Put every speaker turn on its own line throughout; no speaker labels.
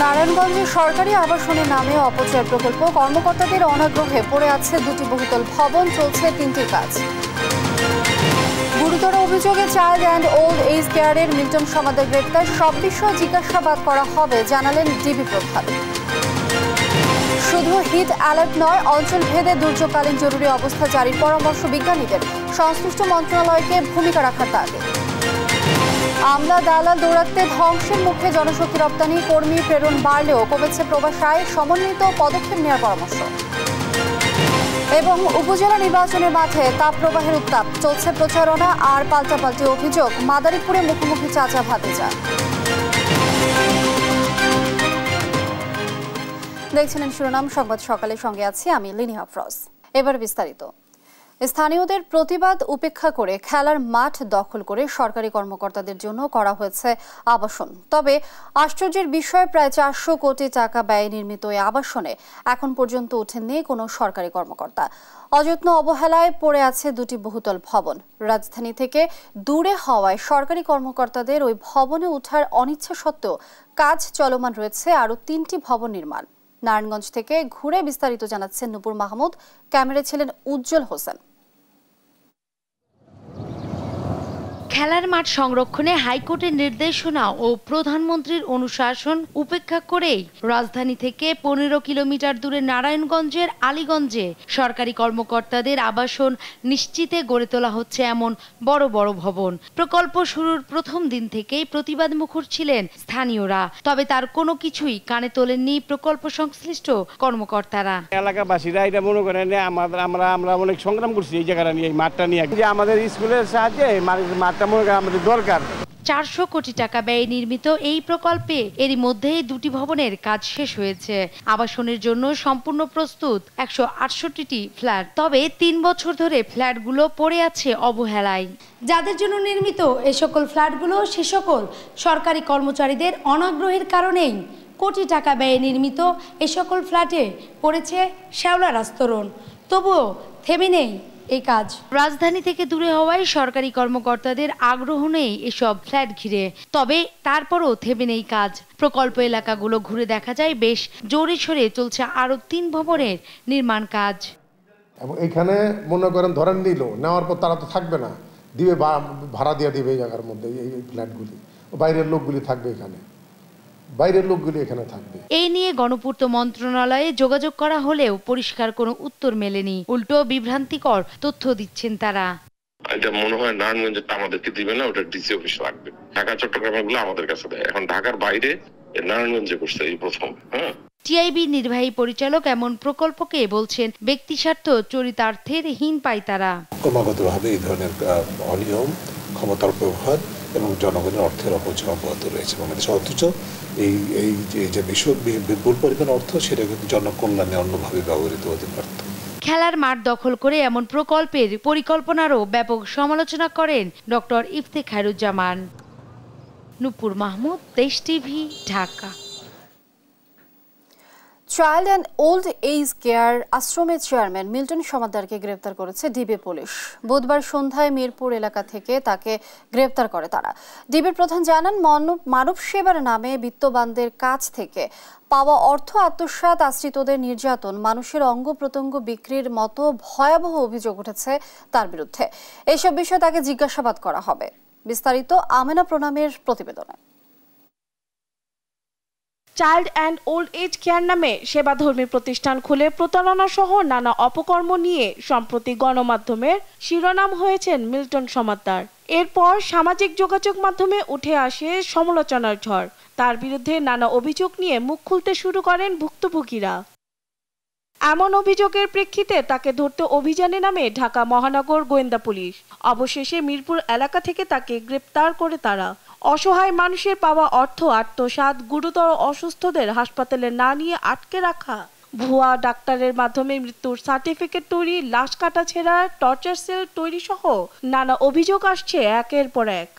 নারায়ণগঞ্জে সরকারি আবাসনের নামে অপচয় প্রকল্প, কর্মকর্তাদের অনাগ্রহে পড়ে আছে দুটি বহুতল ভবন, চলছে তিনটি কাজ। গুরুতর অভিযোগে চাইল্ড অ্যান্ড ওল্ড এজ কেয়ারের মিল্টন সমাদার গ্রেপ্তার, সব বিষয়ে জিজ্ঞাসাবাদ করা হবে জানালেন ডিবি প্রধান। শুধু হিট অ্যালার্ট নয়, অঞ্চলভেদে দুর্যোগকালীন জরুরি অবস্থা জারির পরামর্শ বিজ্ঞানীদের, সংশ্লিষ্ট মন্ত্রণালয়কে ভূমিকা রাখার দাবি। আমলা দালাল দৌরাত্মে ধ্বংসের মুখে জনশক্তি রপ্তানি, কর্মী প্রেরণ বাড়লেও কমেছে প্রবাস আয়, সমন্বিত পদক্ষেপ নেওয়ার পরামর্শ। এবং উপজেলা নির্বাচনের মাঠে তাপপ্রবাহের উত্তাপ, চলছে প্রচারণা আর পাল্টাপাল্টি অভিযোগ, মাদারীপুরে মুখোমুখি চাচা ভাতিজা। দেখছিলেন শিরোনাম সংবাদ সকালে, সঙ্গে আছি আমি লিনি আফরোজ। এবার বিস্তারিত। স্থানীয়দের প্রতিবাদ উপেক্ষা করে খেলার মাঠ দখল করে সরকারি কর্মকর্তাদের জন্য করা হয়েছে আবাসন। তবে আশ্চর্যের বিষয়, প্রায় 400 কোটি টাকা ব্যয়ে নির্মিত এই আবাসনে এখন পর্যন্ত ওঠেননি কোনো সরকারি কর্মকর্তা। অযত্ন অবহেলায় পড়ে আছে দুটি বহুতল ভবন। রাজধানী থেকে দূরে হওয়ায় সরকারি কর্মকর্তাদের ওই ভবনে ওঠার অনিচ্ছা সত্ত্বেও কাজ চলমান রয়েছে আরও 3টি ভবন নির্মাণ। নারায়ণগঞ্জ থেকে ঘুরে বিস্তারিত জানাচ্ছেন নূপুর মাহমুদ, ক্যামেরায় ছিলেন উজ্জ্বল হোসেন।
খেলার মাঠ সংরক্ষণে হাইকোর্টের নির্দেশনা ও প্রধানমন্ত্রীর অনুশাসন উপেক্ষা করেই রাজধানী থেকে 15 কিলোমিটার দূরে নারায়ণগঞ্জের আলীগঞ্জে সরকারি কর্মকর্তাদের আবাসন নিশ্চিতে গড়ে তোলা হচ্ছে এমন বড় বড় ভবন। প্রকল্প শুরুর প্রথম দিন থেকেই প্রতিবাদ মুখর ছিলেন স্থানীয়রা, তবে তার কোনো কিছুই কানে তোলেননি প্রকল্প সংশ্লিষ্ট কর্মকর্তারা।
এলাকাবাসীরা এটা মনে করেন আমরা অনেক সংগ্রাম করছি এই জায়গাটা নিয়ে, এই মাঠটা নিয়ে, যে আমাদের স্কুলের সাহায্যে মাঠটা আমাদের দরকার।
400 কোটি টাকা ব্যয়ে নির্মিত এই প্রকল্পে এরই মধ্যেই দুটি ভবনের কাজ শেষ হয়েছে। আবাসনের জন্য সম্পূর্ণ প্রস্তুত 168টি ফ্ল্যাট। তবে 3 বছর ধরে ফ্ল্যাটগুলো পড়ে আছে অবহেলায়। যাদের জন্য নির্মিত এই সকল ফ্ল্যাটগুলো সে সকল সরকারি কর্মচারীদের অনাগ্রহের কারণেই কোটি টাকা ব্যয়ে নির্মিত এই সকল ফ্ল্যাটে পড়েছে শ্যাওলার আস্তরণ। তবুও থেমে নেই এই কাজ। রাজধানী থেকে দূরে হওয়ায় সরকারি কর্মকর্তাদের আগ্রহ নেই এসব ফ্ল্যাট ঘিরে, তবে তারপরও থেমে নেই কাজ। প্রকল্প এলাকাগুলো ঘুরে দেখা যায় বেশ জোরে সোরে চলছে আরো 3 ভবনের নির্মাণ কাজ।
এবং এখানে মনে করেন ধরেন নেওয়ার পর তারা তো থাকবে না, দিবে ভাড়া দিয়ে দিবে এই জায়গার মধ্যে, এই ফ্ল্যাটগুলি, বাইরের লোকগুলি থাকবে এখানে, বাইরের লোকগুলি এখানে থাকবে।
এই নিয়ে গণপূর্ত মন্ত্রণালয়ে যোগাযোগ করা হলেও পরিষ্কার কোনো উত্তর মেলেনি, উল্টো বিভ্রান্তিকর তথ্য দিচ্ছেন তারা।
এটা মনে হয় নারায়ণগঞ্জেরটা আমাদেরকে দিবে না, ওটা ডিসি অফিস রাখবে। ঢাকা চট্টগ্রামের গুলো আমাদের কাছে দেয়, এখন ঢাকার বাইরে নারায়ণগঞ্জে করছে এই প্রথম।
টিআইবি নির্বাহী পরিচালক এমন প্রকল্পকে বলছেন ব্যক্তিস্বার্থ চরিতার্থের হীন পায় তারা।
ক্রমাগতভাবে এই ধরনের অনিয়ম, ক্ষমতার ব্যবহার এবং জনগণের অর্থের অপচয় অব্যাহত রয়েছে বাংলাদেশে। অথচ এই যে বিপুল পরিমাণ অর্থ, সেটা কিন্তু জনকল্যাণে অন্যভাবে ব্যবহৃত হতে পারত।
খেলার মাঠ দখল করে এমন প্রকল্পের পরিকল্পনারও ব্যাপক সমালোচনা করেন doctor Iftekharuzzaman. Nupur Mahmud, Desh TV, Dhaka.
Child and old age care আশ্রমের চেয়ারম্যান মিল্টন সমাদ্দারকে গ্রেপ্তার করেছে ডিবি পুলিশ। বুধবার সন্ধ্যায় মিরপুর এলাকা থেকে তাকে গ্রেপ্তার করে তারা। ডিবির প্রধান জানান, মানব সেবার নামে বিত্তবানদের কাছ থেকে পাওয়া অর্থ আত্মসাৎ, আশ্রিতদের নির্যাতন, মানুষের অঙ্গ প্রত্যঙ্গ বিক্রির মতো ভয়াবহ অভিযোগ উঠেছে তার বিরুদ্ধে। এসব বিষয়ে তাকে জিজ্ঞাসাবাদ করা হবে। বিস্তারিত আমেনা প্রণামের প্রতিবেদনে।
Child and old age care নামে সেবাধর্মী প্রতিষ্ঠান খুলে প্রতারণা সহ নানা অপকর্ম নিয়ে সম্প্রতি গণমাধ্যমের শিরোনাম হয়েছেন মিল্টন সমাদ্দার। এরপর সামাজিক যোগাযোগ মাধ্যমে উঠে আসে সমালোচনার ঝড়। তার বিরুদ্ধে নানা অভিযোগ নিয়ে মুখ খুলতে শুরু করেন ভুক্তভোগীরা। এমন অভিযোগের প্রেক্ষিতে তাকে ধরতে অভিযানে নামে ঢাকা মহানগর গোয়েন্দা পুলিশ। অবশেষে মিরপুর এলাকা থেকে তাকে গ্রেপ্তার করে তারা। অসহায় মানুষের পাওয়া অর্থ আত্মসাৎ, গুরুতর অসুস্থদের হাসপাতালে না নিয়ে আটকে রাখা, ভুয়া ডাক্তারের মাধ্যমে মৃত্যুর সার্টিফিকেট তৈরি, লাশ কাটা ছেঁড়া, টর্চার সেল তৈরি সহ নানা অভিযোগ আসছে একের পর এক।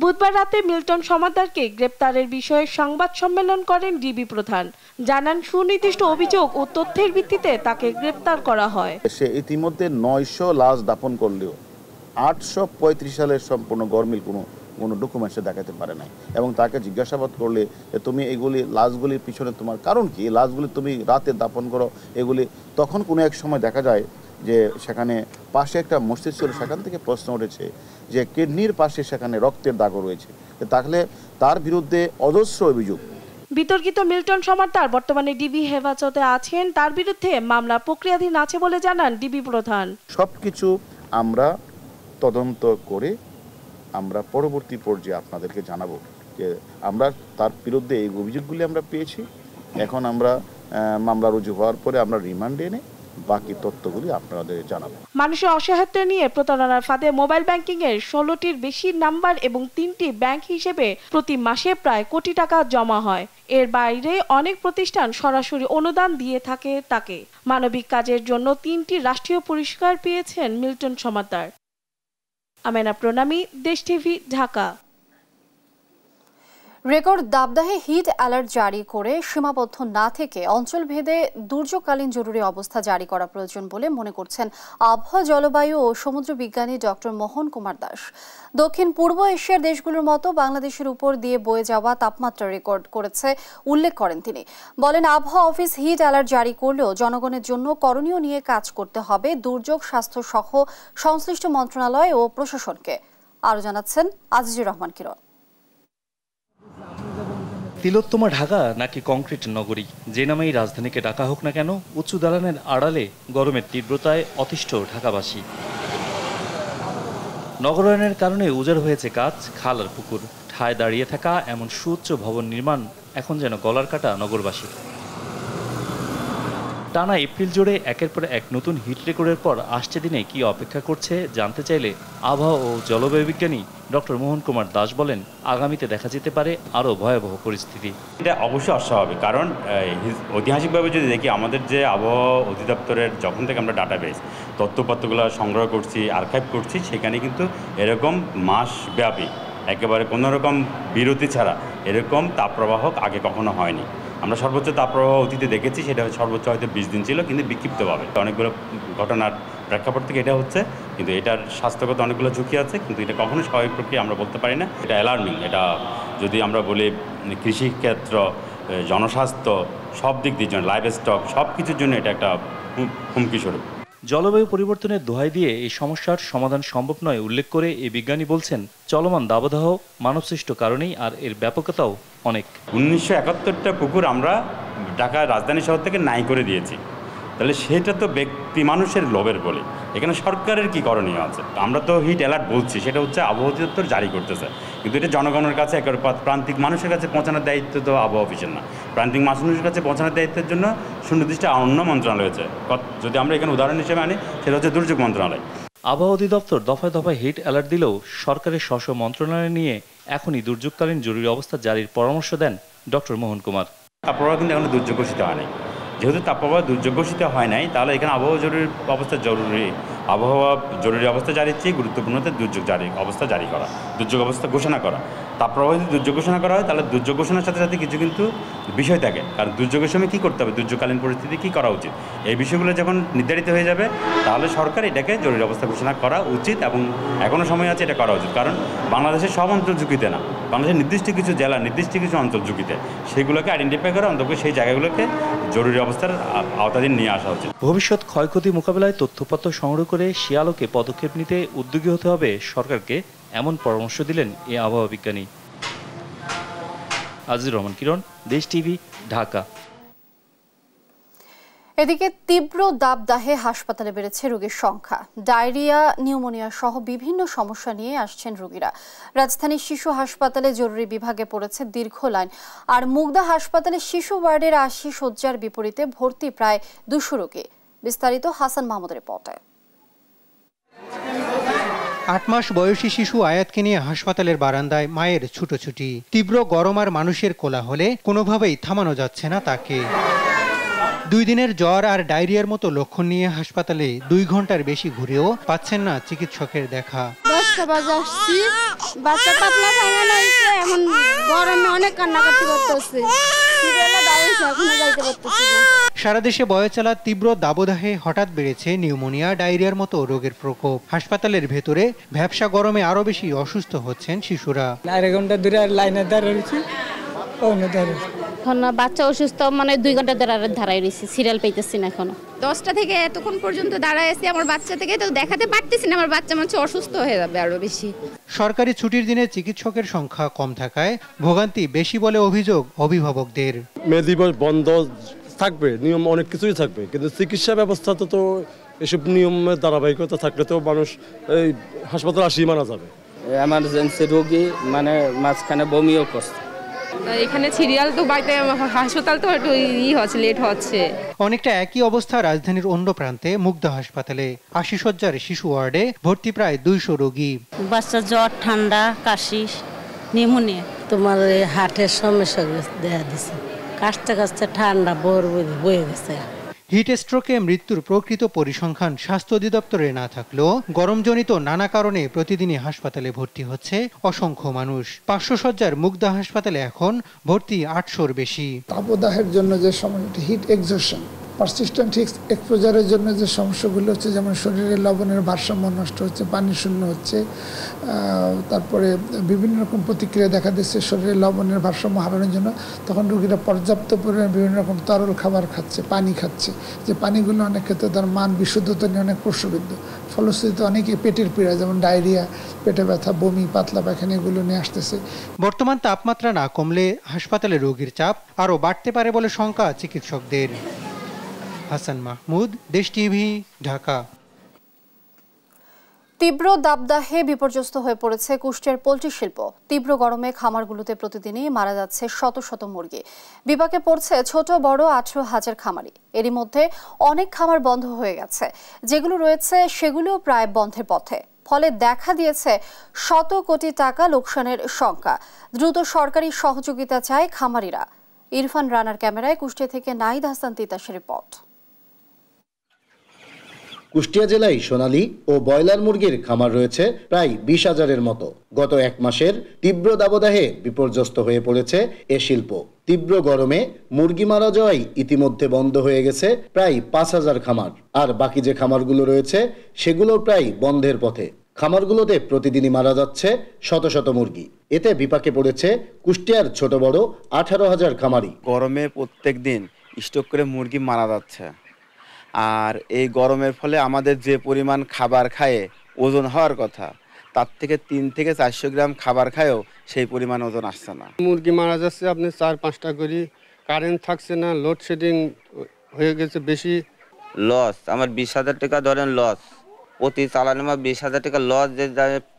বুধবার রাতে মিল্টন সমাদ্দারকে গ্রেপ্তারের বিষয়ে সংবাদ সম্মেলন করেন ডিবি প্রধান। জানান, সুনির্দিষ্ট অভিযোগ ও তথ্যের ভিত্তিতে তাকে গ্রেপ্তার করা হয়।
সে ইতিমধ্যে 900 লাশ দাফন করলেও 835 সালের সম্পূর্ণ গরমিল কোনো কোনো ডকুমেন্টসে দেখাতে পারে নাই। এবং তাকে জিজ্ঞাসাবাদ করলে তুমি এগুলি লাশগুলির পিছনে তোমার কারণ কি, লাশগুলি তুমি রাতে দাপন করো এগুলি, তখন কোনো এক সময় দেখা যায় যে সেখানে পাশে একটা মসজিদ ছিল, সেখান থেকে প্রশ্ন উঠেছে যে কিডনির পাশে সেখানে রক্তের দাগও রয়েছে, তাহলে তার বিরুদ্ধে অজস্র অভিযোগ।
বিতর্কিত মিল্টন সমাদ্দার বর্তমানে ডিবি হেফাজতে আছেন, তার বিরুদ্ধে মামলা প্রক্রিয়াধীন আছে বলে জানান ডিবি প্রধান।
সবকিছু আমরা তদন্ত করে আমরা পরবর্তী পর্যায়ে আপনাদেরকে জানাবো যে আমরা তার বিরুদ্ধে এই অভিযোগগুলি আমরা পেয়েছি। এখন আমরা মামলা রুজু হওয়ার পরে আমরা রিমান্ডে এনে বাকি তথ্যগুলি আপনাদের জানাবো।
মানুষের অসহায়ত্ব নিয়ে প্রতারণার ফাঁদে মোবাইল ব্যাংকিং এর 16টির বেশি নাম্বার এবং 3টি ব্যাংক হিসেবে প্রতি মাসে প্রায় কোটি টাকা জমা হয়। এর বাইরে অনেক প্রতিষ্ঠান সরাসরি অনুদান দিয়ে থাকে তাকে। মানবিক কাজের জন্য 3টি রাষ্ট্রীয় পুরস্কার পেয়েছেন Milton Samaddar. Amena Pranami, Desh TV, Dhaka.
Record দাবদাহে হিট অ্যালার্ট জারি করে সীমাবদ্ধ না থেকে অঞ্চলভেদে দুর্যোগকালীন জরুরি অবস্থা জারি করা প্রয়োজন বলে মনে করছেন আবহাওয়া, জলবায়ু ও সমুদ্র বিজ্ঞানী ডক্টর মোহন কুমার দাস। দক্ষিণ পূর্ব এশিয়ার দেশগুলোর মতো বাংলাদেশের উপর দিয়ে বয়ে যাওয়া তাপমাত্রা রেকর্ড করেছে উল্লেখ করেন তিনি। বলেন, আবহাওয়া অফিস হিট অ্যালার্ট জারি করলেও জনগণের জন্য করণীয় নিয়ে কাজ করতে হবে দুর্যোগ স্বাস্থ্য সহ সংশ্লিষ্ট মন্ত্রণালয় ও প্রশাসনকে। আরও জানাচ্ছেন আজিজুর রহমান কিরণ।
তিলোত্তমা ঢাকা নাকি কংক্রিট নগরী, যে নামেই রাজধানীকে ডাকা হোক না কেন, উঁচু দালানের আড়ালে গরমের তীব্রতায় অতিষ্ঠ ঢাকাবাসী। নগরায়নের কারণে উজাড় হয়েছে গাছ, খাল আর পুকুর। ঠায় দাঁড়িয়ে থাকা এমন সুউচ্চ ভবন নির্মাণ এখন যেন গলার কাটা নগরবাসী। টানা এপ্রিল জুড়ে একের পর এক নতুন হিট রেকর্ডের পর আসছে দিনে কি অপেক্ষা করছে জানতে চাইলে আবহাওয়া ও জলবায়ু বিজ্ঞানী ডক্টর মোহন কুমার দাস বলেন, আগামীতে দেখা যেতে পারে আরও ভয়াবহ পরিস্থিতি।
এটা অবশ্যই অস্বাভাবিক, কারণ ঐতিহাসিকভাবে যদি দেখি আমাদের যে আবহাওয়া অধিদপ্তরের যখন থেকে আমরা ডাটাবেস তথ্যপত্রগুলো সংগ্রহ করছি, আর্কাইভ করছি, সেখানে কিন্তু এরকম মাসব্যাপী একেবারে কোনোরকম বিরতি ছাড়া এরকম তাপপ্রবাহ আগে কখনো হয়নি। আমরা সর্বোচ্চ তাপপ্রবাহ অতীতে দেখেছি, সেটা সর্বোচ্চ হয়তো 20 দিন ছিল, কিন্তু বিক্ষিপ্তভাবে। অনেকগুলো ঘটনার প্রেক্ষাপট থেকে এটা হচ্ছে, কিন্তু এটার স্বাস্থ্যগত অনেকগুলো ঝুঁকি আছে, কিন্তু এটা কখনো স্বাভাবিক প্রক্রিয়া আমরা বলতে পারি না। এটা অ্যালার্মিং। এটা যদি আমরা বলি কৃষিক্ষেত্র, জনস্বাস্থ্য, সব দিক দিয়ে জন্য, লাইভ স্টক, সব কিছুর জন্য এটা একটা হুমকি স্বরূপ।
জলবায়ু পরিবর্তনের দোহাই দিয়ে এই সমস্যার সমাধান সম্ভব নয় উল্লেখ করে এই বিজ্ঞানী বলছেন, চলমান দাবদাহ মানবসৃষ্ট কারণেই, আর এর ব্যাপকতাও অনেক।
1971টা পুকুর আমরা ঢাকার রাজধানী শহর থেকে নাই করে দিয়েছি, তাহলে সেটা তো ব্যক্তি মানুষের লোভের বলে। এখানে সরকারের কি করণীয় আছে? আমরা তো হিট অ্যালার্ট বলছি, সেটা হচ্ছে আবহাওয়া অধিদপ্তর জারি করতেছে, কিন্তু এটা জনগণের কাছে একেবারে প্রান্তিক মানুষের কাছে পৌঁছানোর দায়িত্ব তো আবহাওয়া অফিসের না। প্রান্তিক মানুষের কাছে পৌঁছানোর দায়িত্বের জন্য সুনির্দিষ্ট অন্য মন্ত্রণালয় আছে। যদি আমরা এখানে উদাহরণ হিসেবে আনি, সেটা হচ্ছে দুর্যোগ মন্ত্রণালয়।
আবহাওয়া অধিদপ্তর দফায় দফায় হিট অ্যালার্ট দিলেও সরকারের স্ব মন্ত্রণালয় নিয়ে এখনই দুর্যোগকালীন জরুরি অবস্থা জারির পরামর্শ দেন ডক্টর মোহন কুমার।
তাপপ্রবাহ কিন্তু এখনো দুর্যোগ ঘোষিত হয় নাই। যেহেতু তাপপ্রবাহ দুর্যোগ ঘোষিত হয় নাই, তাহলে এখানে আবহাওয়া জরুরি অবস্থা আবহাওয়া জরুরি অবস্থা জারির চেয়ে গুরুত্বপূর্ণ দুর্যোগ অবস্থা জারি করা, দুর্যোগ অবস্থা ঘোষণা করা। তাপপ্রবাহ যদি দুর্যোগ ঘোষণা করা হয়, তাহলে দুর্যোগ ঘোষণার সাথে সাথে কিছু কিন্তু বিষয় থাকে, কারণ দুর্যোগের সময় কী করতে হবে, দুর্যোগকালীন পরিস্থিতি কী করা উচিত, এই বিষয়গুলো যখন নির্ধারিত হয়ে যাবে, তাহলে সরকার এটাকে জরুরি অবস্থা ঘোষণা করা উচিত, এবং এখনও সময় আছে এটা করা উচিত। কারণ বাংলাদেশের সব অঞ্চল ঝুঁকিতে না, বাংলাদেশের নির্দিষ্ট কিছু জেলা, নির্দিষ্ট কিছু অঞ্চল ঝুঁকিতে, সেগুলোকে আইডেন্টিফাই করা, অন্তত সেই জায়গাগুলোকে জরুরি অবস্থার আওতাধীন নিয়ে আসা উচিত।
ভবিষ্যৎ ক্ষয়ক্ষতি মোকাবেলায় তথ্যপত্র সংগ্রহ করে সে আলোকে পদক্ষেপ নিতে উদ্যোগী হতে হবে সরকারকে, এমন পরামর্শ দিলেন এই আবহাওয়া বিজ্ঞানী। আজিজুর রহমান কিরণ, দেশ টিভি, ঢাকা।
এদিকে তীব্র দাবদাহে হাসপাতালে বেড়েছে রোগীর সংখ্যা। ডায়রিয়া, নিউমোনিয়া সহ বিভিন্ন সমস্যা নিয়ে আসছেন রোগীরা। রাজধানীর শিশু হাসপাতালে জরুরি বিভাগে পড়েছে দীর্ঘ লাইন, আর মুগদা হাসপাতালে শিশু ওয়ার্ডের 80 শয্যার বিপরীতে ভর্তি প্রায় 200 রোগী। বিস্তারিত হাসান মাহমুদের রিপোর্টে।
8 মাস বয়সী শিশু আয়াতকে নিয়ে হাসপাতালের বারান্দায় মায়ের ছুটোছুটি। তীব্র গরম আর মানুষের কোলাহলে কোনোভাবেই থামানো যাচ্ছে না তাকে। 2 দিনের জ্বর আর ডায়রিয়ার মতো লক্ষণ নিয়ে হাসপাতালে 2 ঘন্টার বেশি ঘুরেও পাচ্ছেন না চিকিৎসকের দেখা।
10টা বাজে আসছি, বাচ্চা পাতলা ভাঙানো হয়েছে, এখন গরমে অনেক কান্নাকাটি করতেছে।
সারা দেশে বয়ে চলা তীব্র দাবদাহে হঠাৎ বেড়েছে নিউমোনিয়া, ডায়রিয়ার মতো রোগের প্রকোপ। হাসপাতালের ভেতরে ভ্যাপসা গরমে আরো বেশি অসুস্থ হচ্ছেন শিশুরা।
4 ঘন্টা ধরে লাইনে দাঁড়িয়েছি,
এখন বাচ্চা অসুস্থ, মানে 2 ঘন্টা ধরে দাঁড়াই রয়েছি, সিরিয়াল পাইতেছি না এখনো। 10টা থেকে এতক্ষণ পর্যন্ত দাঁড়ায় আছি, আমার বাচ্চা থেকে তো দেখাতে পারতেছি না, আমার বাচ্চা মনে অসুস্থ হয়ে যাবে আরো বেশি।
সরকারি ছুটির দিনে চিকিৎসকের সংখ্যা কম থাকায় ভোগান্তি বেশি বলে অভিযোগ অভিভাবকদের।
মে দিবস বন্ধ থাকবে, নিয়ম অনেক কিছুই থাকবে, কিন্তু চিকিৎসা ব্যবস্থা তো এসব নিয়মের ধারাবাহিকতা থাকলে তো মানুষ এই হাসপাতালে আসি মারা যাবে।
এমার্জেন্সি রোগী মানে মাঝখানে বমিও করছে।
এখানে সিরিয়াল তো বাড়িতে, হাসপাতাল তো একটু হচ্ছে, লেট হচ্ছে।
অনেকটা একই অবস্থা রাজধানীর অন্য প্রান্তে মুগ্ধা হাসপাতালে। 80 শয্যার শিশু ওয়ার্ডে ভর্তি প্রায় 200 রোগী।
বাচ্চা জ্বর, ঠান্ডা, কাশি, নিউমোনিয়া। তোমার হার্টের সমস্যা দেখা দিছে, কাশতে কাশতে ঠান্ডা বয়ে গেছে।
হিট স্ট্রোকে মৃত্যুর প্রকৃত পরিসংখ্যান স্বাস্থ্য অধিদপ্তরে না থাকলেও গরমজনিত নানা কারণে প্রতিদিনই হাসপাতালে ভর্তি হচ্ছে অসংখ্য মানুষ। 500 শয্যার মুগ্ধা হাসপাতালে এখন ভর্তি 800-র বেশি।
তাপদাহের জন্য যে সমস্যা, হিট এক্সজশন, পারসিস্টেন্ট হিট এক্সপোজারের জন্য যে সমস্যাগুলো হচ্ছে, যেমন শরীরে লবণের ভারসাম্য নষ্ট হচ্ছে, পানি শূন্য হচ্ছে, তারপরে বিভিন্ন রকম প্রতিক্রিয়া দেখা দিচ্ছে শরীরে লবণের ভারসাম্য হারানোর জন্য। তখন রোগীরা পর্যাপ্ত পরিমাণে বিভিন্ন রকম তরল খাবার খাচ্ছে, পানি খাচ্ছে, যে পানিগুলো অনেক ক্ষেত্রে তার মান বিশুদ্ধতা নিয়ে অনেক প্রশ্নবিদ্ধ। ফলশ্রুতিতে অনেকে পেটের পীড়া, যেমন ডায়রিয়া, পেটে ব্যথা, বমি, পাতলা পায়খানা এগুলো নিয়ে আসতেছে।
বর্তমান তাপমাত্রা না কমলে হাসপাতালে রোগীর চাপ আরও বাড়তে পারে বলে শঙ্কা চিকিৎসকদের। হাসান মাহমুদ, দেশ টিভি, ঢাকা।
তীব্র দাবদাহে বিপর্যস্ত হয়ে পড়েছে কুষ্টিয়ার পোল্ট্রি শিল্প। তীব্র গরমে খামারগুলোতে প্রতিদিনই মারা যাচ্ছে শত শত মুরগি। বিপাকে পড়ছে ছোট বড় 18,000 খামারি। এরই মধ্যে অনেক খামার বন্ধ হয়ে গেছে, যেগুলো রয়েছে সেগুলোও প্রায় বন্ধের পথে। ফলে দেখা দিয়েছে শত কোটি টাকা লোকসানের শঙ্কা। দ্রুত সরকারি সহযোগিতা চায় খামারিরা। ইরফান রানার ক্যামেরায় কুষ্টিয়া থেকে নাহিদ হাসান তিতাসের রিপোর্ট।
কুষ্টিয়া জেলায় সোনালী ও ব্রয়লার মুরগির খামার রয়েছে প্রায় 20,000-এর মতো। গত 1 মাসের তীব্র দাবদাহে বিপর্যস্ত হয়ে পড়েছে এ শিল্প। তীব্র গরমে মুরগি মারা যাওয়ায় ইতিমধ্যে বন্ধ হয়ে গেছে প্রায় 5,000 খামার। আর বাকি যে খামারগুলো রয়েছে সেগুলো প্রায় বন্ধের পথে। খামারগুলোতে প্রতিদিনই মারা যাচ্ছে শত শত মুরগি। এতে বিপাকে পড়েছে কুষ্টিয়ার ছোট বড় 18,000 খামারি।
গরমে প্রত্যেক দিন স্টক করে মুরগি মারা যাচ্ছে, আর এই গরমের ফলে আমাদের যে পরিমাণ খাবার খায় ওজন হওয়ার কথা, তার থেকে 3 থেকে 400 গ্রাম খাবার খায়ও সেই পরিমাণ ওজন আসছে না।
মুরগি মারা যাচ্ছে আপনি 4-5টা করে, কারেন্ট থাকছে না, লোডশেডিং হয়ে গেছে বেশি।
লস আমার 20,000 টাকা ধরেন লস, প্রতি চালানে আমার 20,000 টাকা লস, যে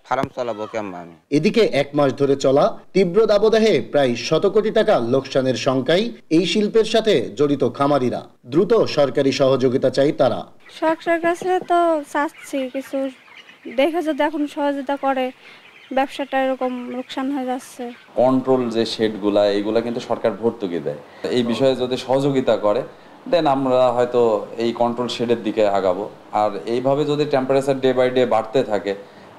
ফার্ম চালাবো কেমন আমি।
এদিকে 1 মাস ধরে চলা তীব্র দাবদাহে প্রায় শত কোটি টাকা লোকসানের শঙ্কায় এই শিল্পের সাথে জড়িত খামারিরা। দ্রুত সরকারি সহযোগিতা চাই তারা।
সরকারের কাছে তো চাচ্ছি কিছু দেখে যদি এখন সহযোগিতা করে, ব্যবসাটা এরকম লোকসান হয়ে যাচ্ছে।
কন্ট্রোল যে শেডগুলা, এইগুলা কিন্তু সরকার ভর্তুকি দেয়। এই বিষয়ে যদি সহযোগিতা করে দেন আমরা হয়তো এই কন্ট্রোল শেডের দিকে আগাবো। আর এইভাবে যদি টেম্পারেচার ডে বাই ডে বাড়তে থাকে,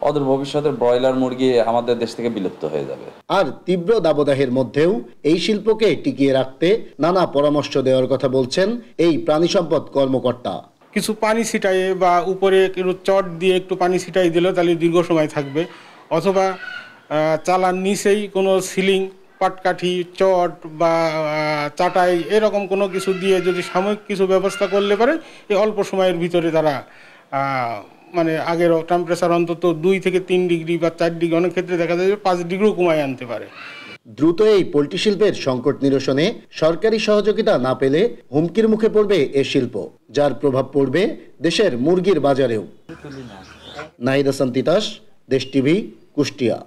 অদূর ভবিষ্যতে ব্রয়লার মুরগি আমাদের দেশ থেকে বিলুপ্ত হয়ে যাবে।
আর তীব্র দাবদাহের মধ্যেও এই শিল্পকে টিকিয়ে রাখতে নানা পরামর্শ দেওয়ার কথা বলছেন এই প্রাণী সম্পদ কর্মকর্তা।
কিছু পানি ছিটাই বা উপরে একটু চট দিয়ে একটু পানি ছিটাই দিলেও তাহলে দীর্ঘ সময় থাকবে, অথবা চালার নিচেই কোনো সিলিং, পাটকাঠি, চট বা চাটাই এরকম কোনো কিছু দিয়ে যদি সাময়িক কিছু ব্যবস্থা করলে পারে, এই অল্প সময়ের ভিতরে তারা মানে আগের টেম্পারেচার অন্তত 2 থেকে 3 ডিগ্রি বা 4 ডিগ্রি, অনেক ক্ষেত্রে দেখা যায় 5 ডিগ্রিও কমায় আনতে পারে।
দ্রুত এই পোল্ট্রি শিল্পের সংকট নিরসনে সরকারি সহযোগিতা না পেলে হুমকির মুখে পড়বে এ শিল্প, যার প্রভাব পড়বে দেশের মুরগির বাজারেও। নাহিদ হাসান তিতাস, দেশ টিভি, কুষ্টিয়া।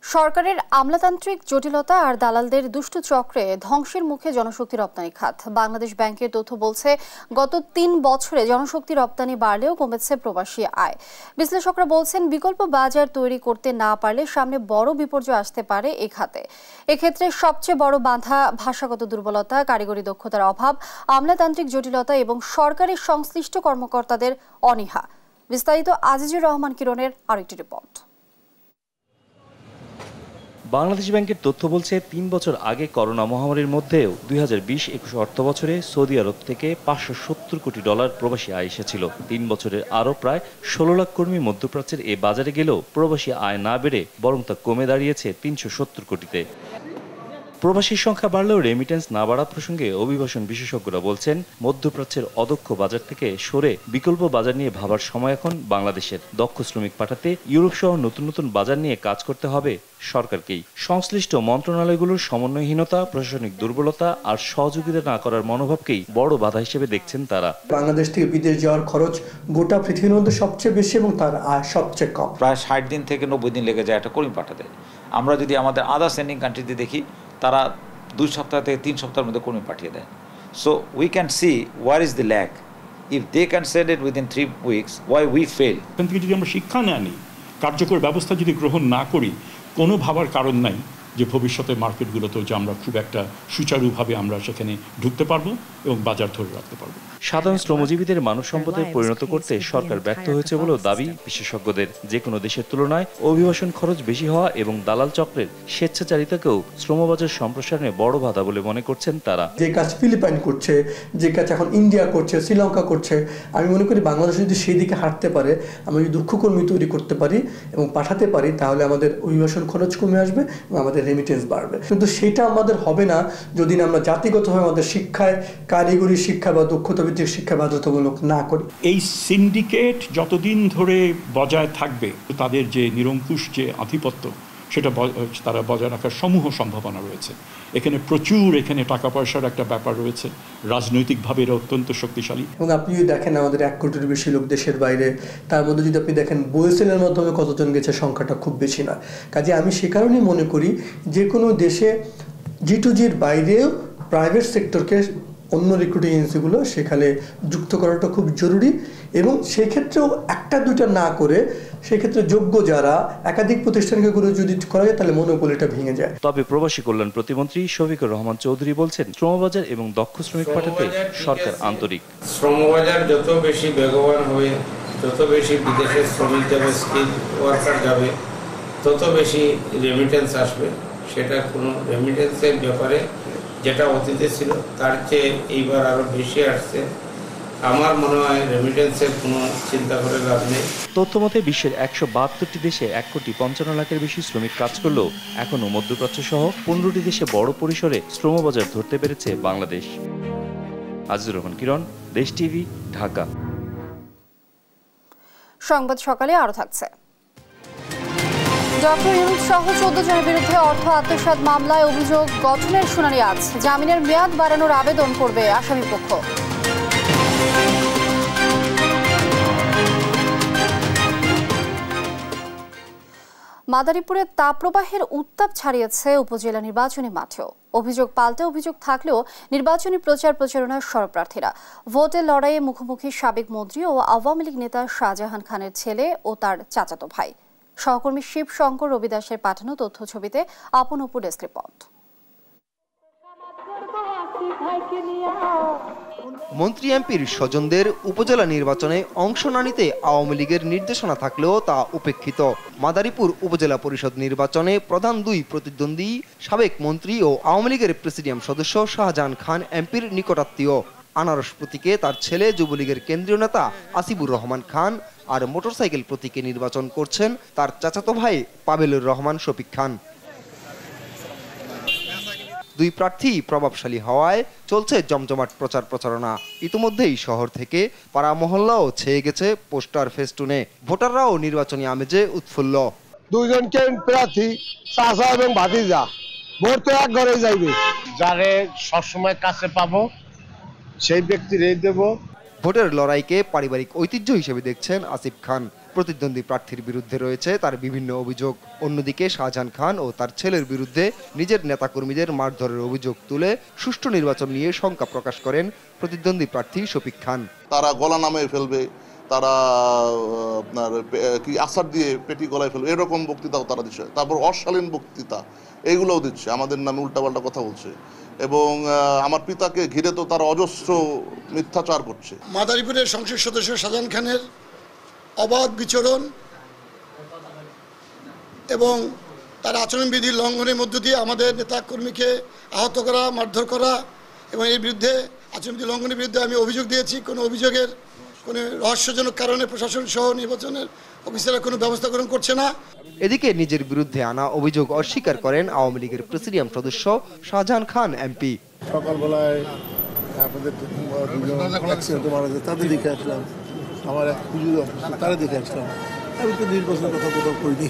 সরকারের আমলাতান্ত্রিক জটিলতা আর দালালদের দুষ্ট চক্রে ধ্বংসের মুখে জনশক্তি রপ্তানি খাত। বাংলাদেশ ব্যাংকের তথ্য বলছে, গত 3 বছরে জনশক্তি রপ্তানি বাড়লেও কমেছে প্রবাসী আয়। বিশ্লেষকরা বলছেন, বিকল্প বাজার তৈরি করতে না পারলে সামনে বড় বিপর্যয় আসতে পারে এই খাতে। এক্ষেত্রে সবচেয়ে বড় বাধা ভাষাগত দুর্বলতা, কারিগরি দক্ষতার অভাব, আমলাতান্ত্রিক জটিলতা এবং সরকারের সংশ্লিষ্ট কর্মকর্তাদের অনীহা। বিস্তারিত আজিজুর রহমান কিরণের আরেকটি রিপোর্ট।
বাংলাদেশ ব্যাংকের তথ্য বলছে ৩ বছর আগে করোনা মহামারীর মধ্যেও 2020-21 অর্থ বছরে সৌদি আরব থেকে $570 কোটি প্রবাসী আয় এসেছিল। 3 বছরের আরও প্রায় 16 লাখ কর্মী মধ্যপ্রাচ্যের এ বাজারে গেলেও প্রবাসী আয় না বেড়ে বরং তা কমে দাঁড়িয়েছে 370 কোটিতে। প্রবাসীর সংখ্যা বাড়লেও রেমিটেন্স না বাড়া প্রসঙ্গে অভিবাসন বিশেষজ্ঞরা বলছেন, মধ্যপ্রাচ্যের অদক্ষ বাজার থেকে সরে বিকল্প বাজার নিয়ে ভাবার সময় এখন বাংলাদেশের। দক্ষ শ্রমিক পাঠাতে ইউরোপ সহ নতুন নতুন বাজার নিয়ে কাজ করতে হবে সরকারকেই। সংশ্লিষ্ট মন্ত্রণালয়গুলোর সমন্বয়হীনতা, প্রশাসনিক দুর্বলতা আর সহযোগিতা না করার মনোভাবকেই বড় বাধা হিসেবে দেখছেন তারা।
বাংলাদেশ থেকে বিদেশ যাওয়ার খরচ গোটা পৃথিবীর মধ্যে সবচেয়ে বেশি এবং তার আয় সবচেয়ে কম।
প্রায় 60 দিন থেকে 90 দিন লেগে যায় একটা কর্মী পাঠাতে। আমরা যদি আমাদের আদার সেন্ডিং কান্ট্রিতে দেখি, তারা 2 সপ্তাহ থেকে 3 সপ্তাহের মধ্যে কর্মী পাঠিয়ে দেয়। So we can see where is the lack. If they can send it within 3 weeks, why we fail.
এখান থেকে যদি আমরা শিক্ষা না নিই, কার্যকর ব্যবস্থা যদি গ্রহণ না করি, কোনো ভাবার কারণ নাই যে ভবিষ্যতে মার্কেটগুলোতেও যে আমরা খুব একটা সুচারুভাবে আমরা সেখানে ঢুকতে পারবো এবং বাজার ধরে রাখতে পারবো।
সাধারণ শ্রমজীবীদের মানব সম্পদে পরিণত করতে সরকার ব্যর্থ হয়েছে বলেও দাবি বিশেষজ্ঞদের। যে কোনো দেশের তুলনায় অভিবাসন খরচ বেশি হওয়া এবং দালাল চক্রের স্বেচ্ছাচারিতাকেও শ্রমবাজার সম্প্রসারণে বড় বাধা বলে মনে করছেন তারা।
যে কাজ ফিলিপাইন করছে, যে কাজ এখন ইন্ডিয়া করছে, শ্রীলঙ্কা করছে, আমি মনে করি বাংলাদেশ যদি সেই দিকে হাঁটতে পারে, আমরা যদি দক্ষ কর্মী তৈরি করতে পারি এবং পাঠাতে পারি, তাহলে আমাদের অভিবাসন খরচ কমে আসবে এবং আমাদের রেমিটেন্স বাড়বে। কিন্তু সেটা আমাদের হবে না যদি না আমরা জাতিগতভাবে আমাদের শিক্ষায়, কারিগরি শিক্ষা বা দক্ষতা ভিত্তিক শিক্ষা বাধ্যতামূলক না করি।
এই সিন্ডিকেট যতদিন ধরে বজায় থাকবে, তাদের যে নিরঙ্কুশ যে আধিপত্য, সেটা তারা বজায় রাখার সমূহ সম্ভাবনা রয়েছে। এখানে প্রচুর টাকা পয়সার একটা ব্যাপার রয়েছে, রাজনৈতিকভাবে এরা অত্যন্ত শক্তিশালী।
এবং আপনি যদি দেখেন আমাদের 1 কোটির বেশি লোক দেশের বাইরে, তার মধ্যে যদি আপনি দেখেন বইসেলের মাধ্যমে কতজন গেছে, সংখ্যাটা খুব বেশি না। কাজে আমি সে কারণেই মনে করি যে কোনো দেশে G2Gর বাইরেও প্রাইভেট সেক্টরকে অন্য রিক্রুটিং এজেন্সিগুলো সেখানে যুক্ত করাটা খুব জরুরি এবং সেক্ষেত্রেও 1-2টা না করে সেক্ষেত্রে যোগ্য যারা একাধিক প্রতিষ্ঠানকে করে যদি করা যায় তাহলে মনোপলিটা ভেঙে যায়।
তবে প্রবাসী কল্যাণ প্রতিমন্ত্রী শফিকুর রহমান চৌধুরী বলছেন, শ্রমবাজার এবং দক্ষ শ্রমিক পাঠাতে সরকার আন্তরিক।
শ্রমবাজার যত বেশি বেগবান হবে, যত বেশি বিদেশের শ্রমিক যাবে, স্কিল ওয়ার্কার যাবে, তত বেশি রেমিটেন্স আসবে। সেটা কোনো রেমিটেন্সের ব্যাপারে যেটা অতীতে ছিল তার চেয়ে এইবার আরো বেশি আসছে। আমার মনে হয় রেমিটেন্সের কোনো চিন্তা করে লাভ নেই।
তথ্যমতে বিশ্বের 172টি দেশে 1,55,00,000 লাখের বেশি শ্রমিক কাজ করলেও এখনো মধ্যপ্রাচ্য সহ 15টি দেশে বড় পরিসরে শ্রমবাজার ধরতে পেরেছে বাংলাদেশ। আজিজুর রহমান কিরণ, দেশ টিভি, ঢাকা।
সংবাদ সকালে আরো থাকছে। ডক্টর ইউনূস সহ 14 জনের বিরুদ্ধে অর্থ আত্মসাৎ মামলায় অভিযোগ গঠনের শুনানি আজ। জামিনের মেয়াদ বাড়ানোর আবেদন করবে আসামিপক্ষ। মাদারীপুরে তাপপ্রবাহের উত্তাপ ছাড়িয়েছে উপজেলা নির্বাচনী মাঠেও। অভিযোগ পাল্টে অভিযোগ থাকলেও নির্বাচনী প্রচার প্রচারণার সরপ্রার্থীরা। ভোটের লড়াইয়ে মুখোমুখি সাবেক মন্ত্রী ও আওয়ামী লীগ নেতা শাহজাহান খানের ছেলে ও তার চাচাতো ভাই। সহকর্মী শিব শঙ্কর রবি দাসের পাঠানো তথ্য ছবিতে আপন অপু ডেস্ক রিপোর্ট।
মন্ত্রী এমপির স্বজনদের উপজেলা নির্বাচনে অংশ না নিতে আওয়ামী লীগের নির্দেশনা থাকলেও তা উপেক্ষিত। মাদারীপুর উপজেলা পরিষদ নির্বাচনে প্রধান 2 প্রতিদ্বন্দ্বী সাবেক মন্ত্রী ও আওয়ামী লীগের প্রেসিডিয়াম সদস্য শাহজাহান খান এমপির নিকটাত্মীয়। আনারস প্রতীকে তার ছেলে যুবলীগের কেন্দ্রীয় নেতা আসিবুর রহমান খান আর মোটরসাইকেল প্রতীকে নির্বাচন করছেন তার চাচাতো ভাই পাবেলুর রহমান শফিক খান। 2 প্রার্থী প্রভাবশালী হওয়ায় চলছে জমজমাট প্রচার প্রচারণা। ইতিমধ্যেই শহর থেকে পাড়া মহল্লাও ছেয়ে গেছে পোস্টার ফেস্টুনে। ভোটাররাও নির্বাচনী আমেজে উৎফুল্ল।
2 জনকে প্রার্থী চাচা এবং ভাতিজা, ভোট তো এক ঘরে যাইবে। যারে সবসময় কাছে পাবো সেই ব্যক্তিরই দেব।
ভোটের লড়াইকে পারিবারিক ঐতিহ্য হিসেবে দেখছেন আসিফ খান। প্রতিদ্বন্দ্বী প্রার্থীর বিরুদ্ধে রয়েছে তার বিভিন্ন অভিযোগ। অন্যদিকে শাহজাহান খান ও তার ছেলের বিরুদ্ধে নিজের নেতাকর্মীদের মারধরের অভিযোগ তুলে সুষ্ঠু নির্বাচন নিয়ে শঙ্কা প্রকাশ করেন প্রতিদ্বন্দ্বী প্রার্থী শফিক খান।
তারা গলা নামিয়ে ফেলবে, তারা আপনার কি আসার দিয়ে পেটি গলায় ফেলবে, এরকম বক্তৃতাও তারা দিচ্ছে। তারপর অশালীন বক্তৃতা এইগুলোও দিচ্ছে, আমাদের নামে উল্টাপাল্টা কথা বলছে এবং আমার পিতাকে ঘিরে তো তারা অজস্র মিথ্যাচার করছে।
মাদারীপুরের সংসদ সদস্য শাহজাহান খানের অবাধ বিচরণ এবং তার আচরণবিধি লঙ্ঘনের মধ্য দিয়ে আমাদের নেতা কর্মীকে আহত করা, মারধর করা এবং এর বিরুদ্ধে আচরণবিধি লঙ্ঘনের বিরুদ্ধে আমি অভিযোগ দিয়েছি। কোনো অভিযোগের কোনো রহস্যজনক কারণে প্রশাসন সহ নির্বাচনের অফিসাররা কোনো ব্যবস্থা গ্রহণ করছে না।
এদিকে নিজের বিরুদ্ধে আনা অভিযোগ অস্বীকার করেন আওয়ামী লীগের প্রেসিডিয়াম সদস্য শাহজাহান খান এমপি।
সকালবেলায় আপনাদের তাদের দেখে আসলাম, আমার এক পুজোর অফিস তারা দেখে আসলাম। আমি তো নির্বাচনের কথা কোথাও করিনি,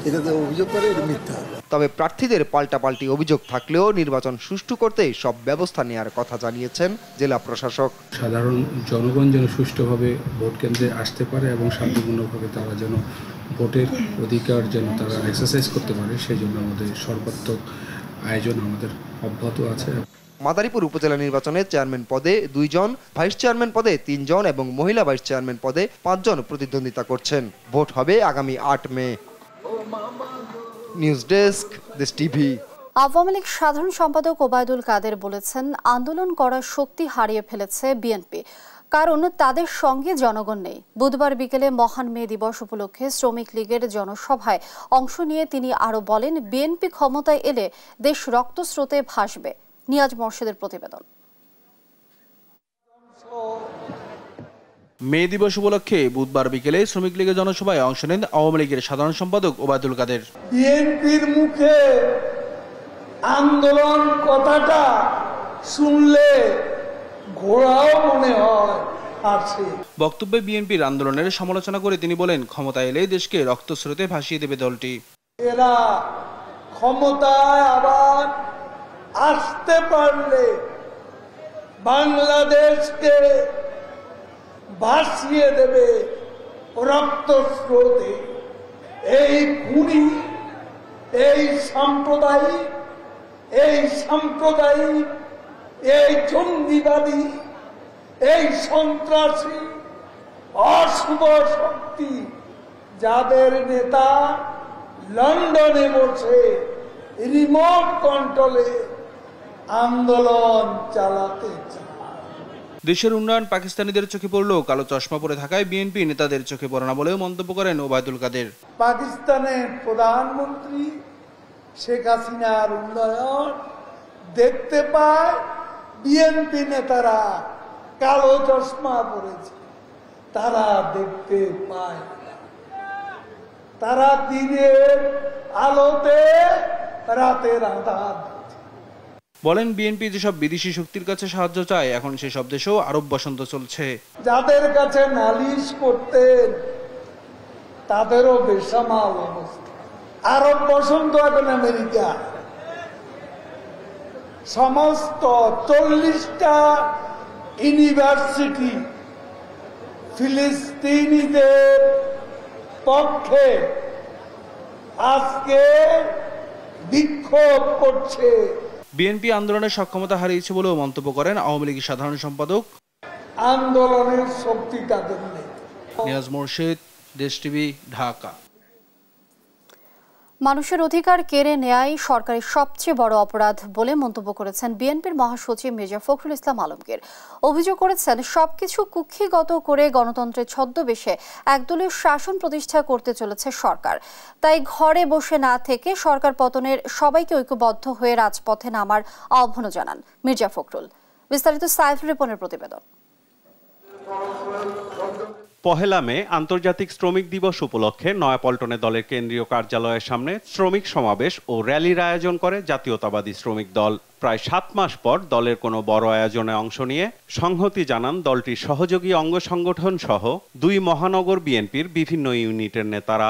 এটাতে অভিযোগ করে এটা মিথ্যা।
তবে প্রার্থীদের পাল্টাপাল্টি অভিযোগ থাকলেও নির্বাচন সুষ্ঠু করতে সব ব্যবস্থা নেওয়ার কথা জানিয়েছেন জেলা প্রশাসক।
সাধারণ জনগণ যেন সুষ্ঠুভাবে ভোট কেন্দ্রে আসতে পারে এবং শান্তিপূর্ণভাবে তারা যেন ভোটের অধিকার যেন তারা এক্সারসাইজ করতে পারে, সেই জন্য আমাদের সর্বাত্মক আয়োজন আমাদের অব্যাহত আছে।
মাদারীপুর উপজেলা নির্বাচনে চেয়ারম্যান পদে 2 জন, ভাইস চেয়ারম্যান পদে 3 জন এবং মহিলা ভাইস চেয়ারম্যান পদে 5 জন প্রতিদ্বন্দ্বিতা করছেন। ভোট হবে আগামী 8 মে। নিউজ ডেস্ক, দেশ টিভি।
আওয়ামী লীগ সাধারণ সম্পাদক ওবায়দুল কাদের বলেছেন, আন্দোলন করার শক্তি হারিয়ে ফেলেছে বিএনপি, কারণ তাদের সঙ্গে জনগণ নেই। বুধবার বিকেলে মহান মে দিবস উপলক্ষে শ্রমিক লীগের জনসভায় অংশ নিয়ে তিনি আরও বলেন, বিএনপি ক্ষমতায় এলে দেশ রক্তস্রোতে ভাসবে। নিয়াজ মোর্শেদের প্রতিবেদন।
মে দিবস উপলক্ষে বুধবার বিকেলে শ্রমিক লীগের জনসভায় অংশ নেন আওয়ামী লীগের সাধারণ সম্পাদক ওবায়দুল কাদের।
বিএনপির মুখে আন্দোলন কথাটা শুনলে ঘোড়াও মনে হয় আছে।
বক্তব্যে বিএনপির আন্দোলনের সমালোচনা করে তিনি বলেন, ক্ষমতায় এলে দেশকে রক্তস্রোতে ভাসিয়ে দেবে দলটি।
এরা ক্ষমতায় আবার আসতে পারলে বাংলাদেশকে ভাসিয়ে দেবে রক্তস্রোতে। এই খুনি, এই সাম্প্রদায়িক, এই জঙ্গিবাদী, এই সন্ত্রাসী অশুভ শক্তি, যাদের নেতা লন্ডনে বসে রিমোট কন্ট্রোলে আন্দোলন চালাতে চায়।
দেশের উন্নয়ন পাকিস্তানিদের চোখে পড়লেও কালো চশমা পরে থাকায় বিএনপি নেতাদের চোখে পড়ে না বলেও মন্তব্য করেন ওবায়দুল কাদের।
পাকিস্তানের প্রধানমন্ত্রী শেখ হাসিনার উন্নয়ন দেখতে পায়, বিএনপি নেতারা কালো চশমা পরেছে, তারা দেখতে পায়। তারা দিনের আলোতে রাতের আঁধার।
বলেন, বিএনপি যেসব বিদেশি শক্তির কাছে সাহায্য চায়, এখন সেসব দেশেও আরব বসন্ত চলছে।
যাদের কাছে নালিশ করতেন তাদেরও বেসামাল অবস্থা। আরব বসন্ত এখন আমেরিকা। সমস্ত 40টা ইউনিভার্সিটি ফিলিস্তিনিদের পক্ষে আজকে বিক্ষোভ করছে।
বিএনপি আন্দোলনের সক্ষমতা হারিয়েছে বলেও মন্তব্য করেন আওয়ামী লীগের সাধারণ সম্পাদক।
আন্দোলনের শক্তি তাদের নেই।
নিয়াজ মোর্শেদ, দেশ টিভি, ঢাকা।
মানুষের অধিকার কেড়ে নেয়াই সরকারের সবচেয়ে বড় অপরাধ বলে মন্তব্য করেছেন বিএনপির মহাসচিব মির্জা ফখরুল ইসলাম আলমগীর। অভিযোগ করেছেন, সবকিছু কুক্ষিগত করে গণতন্ত্রের ছদ্মবেশে একদলীয় শাসন প্রতিষ্ঠা করতে চলেছে সরকার। তাই ঘরে বসে না থেকে সরকার পতনের সবাইকে ঐক্যবদ্ধ হয়ে রাজপথে নামার আহ্বান জানান মির্জা ফখরুল। বিস্তারিত সাইফুল রিপনের প্রতিবেদন।
পহেলা মে আন্তর্জাতিক শ্রমিক দিবস উপলক্ষে নয়াপল্টনে দলের কেন্দ্রীয় কার্যালয়ের সামনে শ্রমিক সমাবেশ ও র্যালির আয়োজন করে জাতীয়তাবাদী শ্রমিক দল। প্রায় 7 মাস পর দলের কোনো বড় আয়োজনে অংশ নিয়ে সংহতি জানান দলটির সহযোগী অঙ্গ সংগঠন সহ 2 মহানগর বিএনপির বিভিন্ন ইউনিটের নেতারা।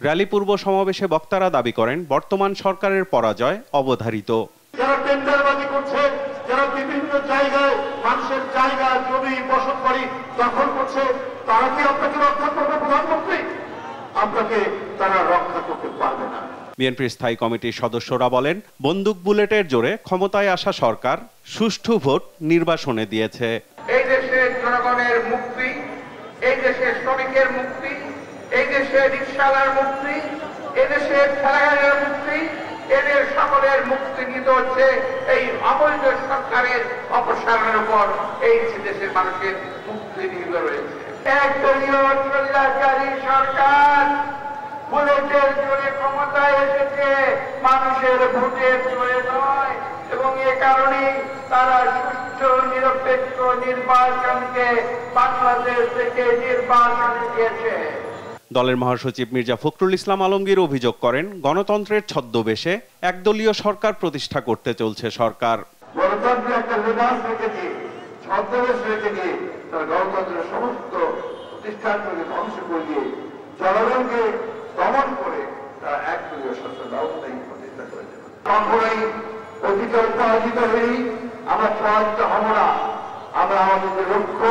র্যালি পূর্ব সমাবেশে বক্তারা দাবি করেন, বর্তমান সরকারের পরাজয় অবধারিত।
যারা টেন্ডারবাজি করছে, যারা বিভিন্ন জায়গায় মানুষের জায়গা জমি বসত বাড়ি দখল করছে, তারা কি আপনাকে রক্ষা করবে? প্রধানমন্ত্রী, আপনাকে তারা রক্ষা করতে পারবে না।
বিএনপির স্থায়ী কমিটির সদস্যরা বলেন, বন্দুক বুলেটের জোরে ক্ষমতায় আসা সরকার সুষ্ঠু ভোট নির্বাচনে দিয়েছে।
এই দেশের জনগণের মুক্তি, এই দেশের শ্রমিকের মুক্তি, এই দেশের রিকশাওয়ালার মুক্তি, এই দেশের ঠেলাগাড়ির মুক্তি, এদের সকলের মুক্তি নিতে হচ্ছে এই অবৈধ সরকারের অপসারণের উপর। এই দেশের মানুষের মুক্তি নিহিত রয়েছে। একদলীয় স্বৈরাচারী সরকার বুলেটের জোরে ক্ষমতা মানুষের ভোটের জোরে নয়, এবং এ কারণে তারা সুষ্ঠু নিরপেক্ষ নির্বাচনকে বাংলাদেশ থেকে নির্বাচনে দিয়েছে।
দলের মহাসচিব মির্জা ফখরুল ইসলাম আলমগীর অভিযোগ করেন, গণতন্ত্রের ছদ্মবেশে একদলীয় সরকার প্রতিষ্ঠা করতে চলছে সরকার।
গণতন্ত্রের একটা লেবাস রেখেছে, ছদ্মবেশ রেখেছে, তারা গণতন্ত্রের সমস্ত প্রতিষ্ঠানকে ধ্বংস করিয়ে জনগণকে দমন করে তারা একদলীয় সরকার ব্যবস্থায় প্রতিষ্ঠা করেছে। কখনোই অধিকার পরাজিত হই, আমরা পরাজিত হব না। আমরা আমাদের লক্ষ্য,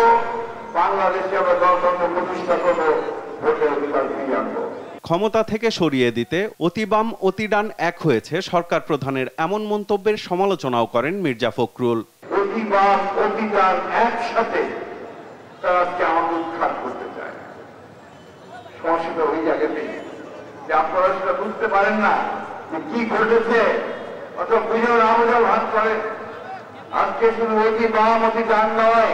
বাংলাদেশে আমরা গণতন্ত্র প্রতিষ্ঠা করবো, ভোটের অধিকার ফিরিয়ে আনবো।
ক্ষমতা থেকে সরিয়ে দিতে অতি বাম অতি ডান এক হয়েছে সরকার প্রধানের এমন মন্তব্যের সমালোচনাও করেন মির্জা ফখরুল।
অতি বাম অতি ডান একসাথে তারা আজকে আমাদের উৎখাত করতে চায়। সমস্যাটা ওই জায়গাতেই যে আপনারা সেটা বুঝতে পারেন না যে কি ঘটেছে, অথবা বুঝেও না বুঝেও ভাগ করেন। আজকে শুধু অতি বাম অতি ডান নয়,